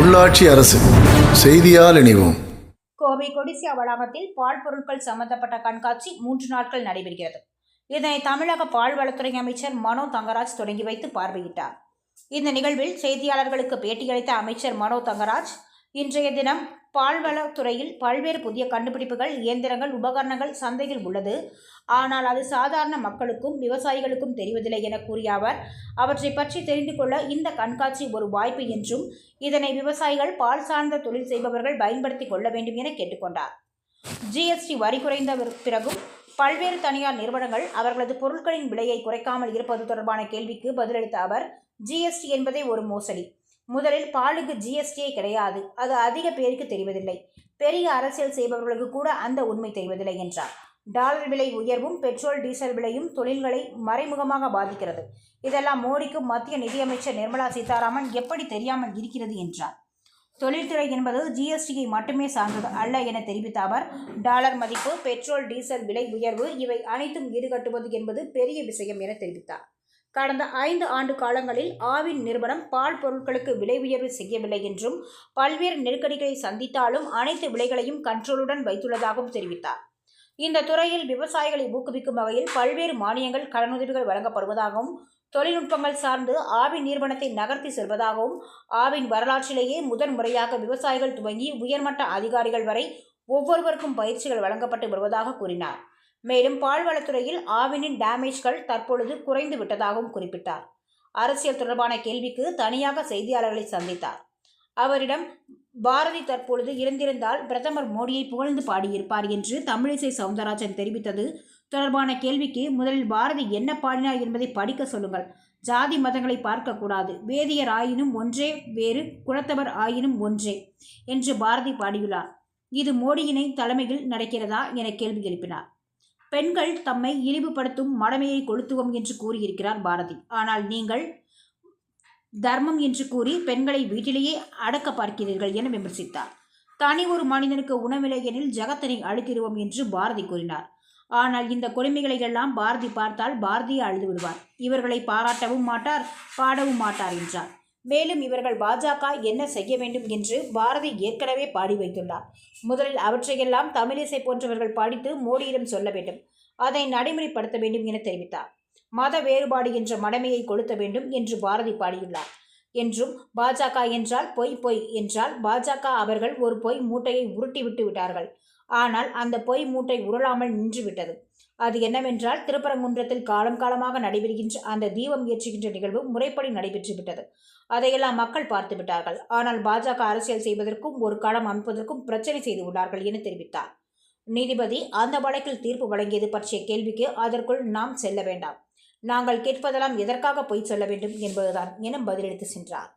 உள்ளாட்சி அரசு செய்தியால் இணைவோம். கோவை கொடிசியா வளாகத்தில் பால் பொருட்கள் சம்பந்தப்பட்ட கண்காட்சி 3 நாட்கள் நடைபெறுகிறது. இதனை தமிழக பால்வளத்துறை அமைச்சர் மனோ தங்கராஜ் தொடங்கி வைத்து பார்வையிட்டார். இந்த நிகழ்வில் செய்தியாளர்களுக்கு பேட்டியளித்த அமைச்சர் மனோ தங்கராஜ், இன்றைய தினம் பால்வளத்துறையில் பல்வேறு புதிய கண்டுபிடிப்புகள், இயந்திரங்கள், உபகரணங்கள் சந்தையில் உள்ளது. ஆனால் அது சாதாரண மக்களுக்கும் விவசாயிகளுக்கும் தெரிவதில்லை என கூறிய அவர், அவற்றை பற்றி தெரிந்து கொள்ள இந்த கண்காட்சி ஒரு வாய்ப்பு என்றும், இதனை விவசாயிகள், பால் சார்ந்த தொழில் செய்பவர்கள் பயன்படுத்திக் கொள்ள வேண்டும் என கேட்டுக்கொண்டார். ஜிஎஸ்டி வரி குறைந்த பிறகும் பல்வேறு தனியார் நிறுவனங்கள் அவர்களது பொருட்களின் விலையை குறைக்காமல் இருப்பது தொடர்பான கேள்விக்கு பதிலளித்த அவர், ஜிஎஸ்டி என்பதே ஒரு மோசடி. முதலில் பாலுக்கு ஜிஎஸ்டியே கிடையாது. அது அதிக பேருக்கு தெரிவதில்லை. பெரிய அரசியல் செய்பவர்களுக்கு கூட அந்த உண்மை தெரிவதில்லை என்றார். டாலர் விலை உயர்வும் பெட்ரோல் டீசல் விலையும் தொழில்களை மறைமுகமாக பாதிக்கிறது. இதெல்லாம் மோடிக்கும் மத்திய நிதியமைச்சர் நிர்மலா சீதாராமன் எப்படி தெரியாமல் இருக்கிறது என்றார். தொழில்துறை என்பது ஜிஎஸ்டியை மட்டுமே சார்ந்தது அல்ல என தெரிவித்த அவர், டாலர் மதிப்பு, பெட்ரோல் டீசல் விலை உயர்வு இவை அனைத்தும் ஈடுகட்டுவது என்பது பெரிய விஷயம் என தெரிவித்தார். கடந்த 5 ஆண்டு காலங்களில் ஆவின் நிறுவனம் பால் பொருட்களுக்கு விலை உயர்வு செய்யவில்லை என்றும், பல்வேறு நெருக்கடிகளை சந்தித்தாலும் அனைத்து விலைகளையும் கண்ட்ரோலுடன் வைத்துள்ளதாகவும் தெரிவித்தார். இந்த துறையில் விவசாயிகளை ஊக்குவிக்கும் வகையில் பல்வேறு மானியங்கள், கடனுதவிகள் வழங்கப்படுவதாகவும், தொழில்நுட்பங்கள் சார்ந்து ஆவின் நிறுவனத்தை நகர்த்தி செல்வதாகவும், ஆவின் வரலாற்றிலேயே முதன் முறையாக விவசாயிகள் துவங்கி உயர்மட்ட அதிகாரிகள் வரை ஒவ்வொருவருக்கும் பயிற்சிகள் வழங்கப்பட்டு வருவதாக கூறினார். மேலும் பால்வளத்துறையில் ஆவினின் டேமேஜ்கள் தற்பொழுது குறைந்து விட்டதாகவும் குறிப்பிட்டார். அரசியல் தொடர்பான கேள்விக்கு தனியாக செய்தியாளர்களை சந்தித்தார். அவரிடம், பாரதி தற்பொழுது இருந்திருந்தால் பிரதமர் மோடியை புகழ்ந்து பாடியிருப்பார் என்று தமிழிசை சவுந்தரராஜன் தெரிவித்தது தொடர்பான கேள்விக்கு, முதலில் பாரதி என்ன பாடினார் என்பதை படிக்க சொல்லுங்கள். ஜாதி மதங்களை பார்க்கக்கூடாது. வேதியர் ஆயினும் ஒன்றே வேறு, குலத்தவர் ஆயினும் ஒன்றே என்று பாரதி பாடியுள்ளார். இது மோடியினை தலைமையில் நடக்கிறதா என கேள்வி எழுப்பினார். பெண்கள் தம்மை இழிவுபடுத்தும் மடமையை கொளுத்துவோம் என்று கூறியிருக்கிறார் பாரதி. ஆனால் நீங்கள் தர்மம் என்று கூறி பெண்களை வீட்டிலேயே அடக்க பார்க்கிறீர்கள் என விமர்சித்தார். தனி ஒரு மனிதனுக்கு உணவில்லை எனில் ஜகத்தினை அழித்திடுவோம் என்று பாரதி கூறினார். ஆனால் இந்த கொடுமைகளை எல்லாம் பாரதி பார்த்தால் பாரதியை அழுது விடுவார். இவர்களை பாராட்டவும் மாட்டார், பாடவும் மாட்டார் என்றார். மேலும் இவர்கள் பாஜக என்ன செய்ய வேண்டும் என்று பாரதி ஏற்கனவே பாடி வைத்துள்ளார். முதலில் அவற்றையெல்லாம் தமிழிசை போன்றவர்கள் படித்து மோடியிடம் சொல்ல வேண்டும். அதை நடைமுறைப்படுத்த வேண்டும் என தெரிவித்தார். மத வேறுபாடு என்ற மடமையை கொளுத்த வேண்டும் என்று பாரதி பாடியுள்ளார் என்றும், பாஜக என்றால் பொய், பொய் என்றால் பாஜக அவர்கள் ஒரு பொய் மூட்டையை உருட்டி விட்டு விட்டார்கள். ஆனால் அந்த பொய் மூட்டை உருளாமல் நின்று விட்டது. அது என்னவென்றால், திருப்பரங்குன்றத்தில் காலம் காலமாக நடைபெறுகின்ற அந்த தீபம் ஏற்றுகின்ற நிகழ்வு முறைப்படி நடைபெற்று விட்டது. அதையெல்லாம் மக்கள் பார்த்து விட்டார்கள். ஆனால் பாஜக அரசியல் செய்வதற்கும் ஒரு களம் அமைப்பதற்கும் பிரச்சனை செய்து உள்ளார்கள் என தெரிவித்தார். நீதிபதி அந்த வழக்கில் தீர்ப்பு வழங்கியது பற்றிய கேள்விக்கு, அதற்குள் நாம் செல்ல வேண்டாம். நாங்கள் கேட்பதெல்லாம் எதற்காக பொய் சொல்ல வேண்டும் என்பதுதான் என பதிலளித்து சென்றார்.